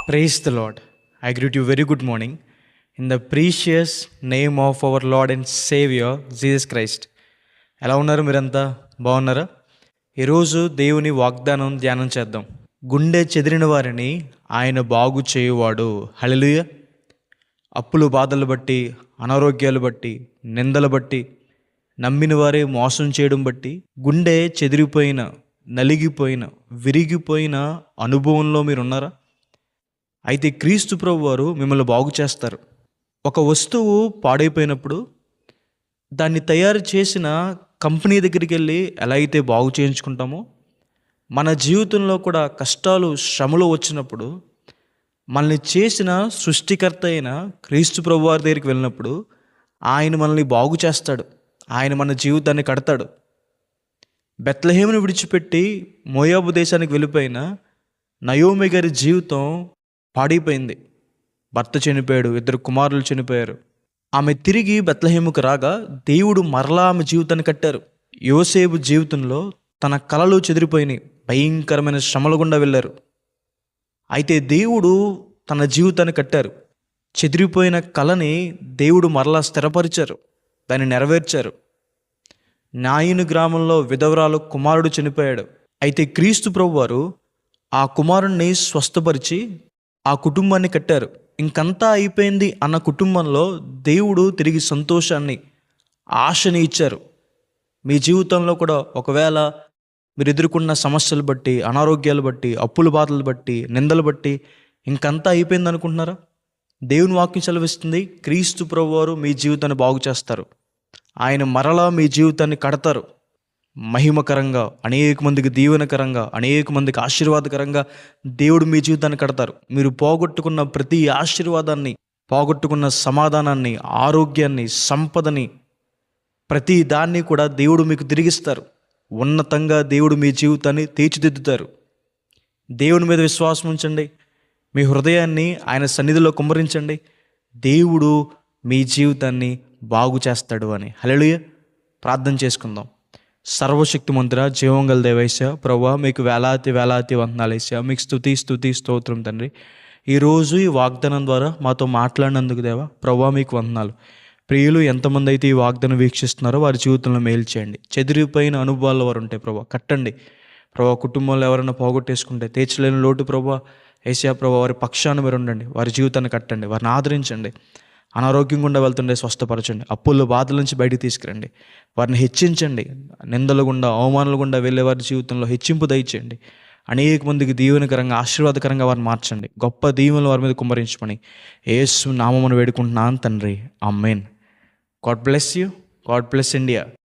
Praise the Lord. I greet you very good morning in the precious name of our Lord and Savior Jesus Christ. ఎలా ఉన్నారు మీరంతా? బాగున్నారా? ఈరోజు దేవుని వాగ్దానం ధ్యానం చేద్దాం. గుండె చెదిరిన వారిని ఆయన బాగు చేయువాడు. హల్లెలూయా. అప్పులు బాధలు బట్టి, అనారోగ్యాలు బట్టి, నిందలు బట్టి, నమ్మిన వారే మోసం చేయడం బట్టి గుండె చెదిరిపోయిన, నలిగిపోయిన, విరిగిపోయిన అనుభవంలో మీరున్నారా? అయితే క్రీస్తు ప్రభు వారు మిమ్మల్ని బాగు చేస్తారు. ఒక వస్తువు పాడైపోయినప్పుడు దాన్ని తయారు చేసిన కంపెనీ దగ్గరికి వెళ్ళి ఎలా అయితే బాగు చేయించుకుంటామో, మన జీవితంలో కూడా కష్టాలు, శ్రమలు వచ్చినప్పుడు మనల్ని చేసిన సృష్టికర్త అయిన క్రీస్తు ప్రభు వారి దగ్గరికి వెళ్ళినప్పుడు ఆయన మనల్ని బాగు చేస్తాడు. ఆయన మన జీవితాన్ని కడతాడు. బెత్లెహేమును విడిచిపెట్టి మోయాబు దేశానికి వెళ్ళిపోయిన నయోమి గారి జీవితం పాడైపోయింది. భర్త చనిపోయాడు, 2 కుమారులు చనిపోయారు. ఆమె తిరిగి బెత్లెహేముకు రాగా దేవుడు మరలా ఆమె జీవితాన్ని కట్టారు. యోసేపు జీవితంలో తన కలలు చెదిరిపోయినాయి, భయంకరమైన శ్రమల గుండా వెళ్ళారు. అయితే దేవుడు తన జీవితాన్ని కట్టారు. చెదిరిపోయిన కళని దేవుడు మరలా స్థిరపరిచారు, దాన్ని నెరవేర్చారు. నాయిను గ్రామంలో విధవరాలు కుమారుడు చనిపోయాడు. అయితే క్రీస్తు ప్రభు వారు ఆ కుమారుణ్ణి స్వస్థపరిచి ఆ కుటుంబాన్ని కట్టారు. ఇంకంతా అయిపోయింది అన్న కుటుంబంలో దేవుడు తిరిగి సంతోషాన్ని, ఆశని ఇచ్చారు. మీ జీవితంలో కూడా ఒకవేళ మీరు ఎదుర్కొన్న సమస్యలు బట్టి, అనారోగ్యాలు బట్టి, అప్పుల బాధలు బట్టి, నిందలు బట్టి ఇంకంతా అయిపోయింది అనుకుంటున్నారా? దేవుని వాక్యం సెలవిస్తుంది, క్రీస్తు ప్రభువారు మీ జీవితాన్ని బాగు చేస్తారు. ఆయన మరలా మీ జీవితాన్ని కడతారు. మహిమకరంగా, అనేక మందికి దీవెనకరంగా, అనేక మందికి ఆశీర్వాదకరంగా దేవుడు మీ జీవితాన్ని కడతారు. మీరు పోగొట్టుకున్న ప్రతి ఆశీర్వాదాన్ని, పోగొట్టుకున్న సమాధానాన్ని, ఆరోగ్యాన్ని, సంపదని, ప్రతి దాన్ని కూడా దేవుడు మీకు తిరిగిస్తారు. ఉన్నతంగా దేవుడు మీ జీవితాన్ని తీర్చిదిద్దుతారు. దేవుని మీద విశ్వాసం ఉంచండి. మీ హృదయాన్ని ఆయన సన్నిధిలో కుమ్మరించండి. దేవుడు మీ జీవితాన్ని బాగు చేస్తాడు అని. హల్లెలూయా. ప్రార్థన చేసుకుందాం. సర్వశక్తిమంతుడ, జీవంగల దేవైసా, ప్రభువా, మీకు వేలాది వేలాది వందనాలేసా, మీకు స్తుతి స్తోత్రం తండ్రి. ఈరోజు ఈ వాగ్దానం ద్వారా మాతో మాట్లాడినందుకు దేవా, ప్రభువా, మీకు వందనాలు. ప్రియులు ఎంతమంది అయితే ఈ వాగ్దానం వీక్షిస్తున్నారో వారి జీవితంలో మేలు చేయండి. చెదిరిపోయిన అనుభవాల్లో వారు ఉంటే ప్రభా కట్టండి. ప్రభా, కుటుంబంలో ఎవరైనా పోగొట్టేసుకుంటే తీర్చలేని లోటు ప్రభా, ఏసయ్యా ప్రభా, వారి పక్షాన మీరు ఉండండి. వారి జీవితాన్ని కట్టండి, వారిని ఆదరించండి. అనారోగ్యం గుండా వెళ్తుండే స్వస్థపరచండి. అప్పుల బాధల నుంచి బయటికి తీసుకురండి. వారిని హెచ్చించండి. నిందల గుండా, అవమానాల గుండా వెళ్ళే వారి జీవితంలో హెచ్చింపు దయచేయండి. అనేక మందికి దీవెనకరంగా, ఆశీర్వాదకరంగా వారిని మార్చండి. గొప్ప దీవెనలు వారి మీద కుమ్మరించమని యేసు నామమున వేడుకుంటున్నాను తండ్రి. ఆమేన్. God bless you. God bless India.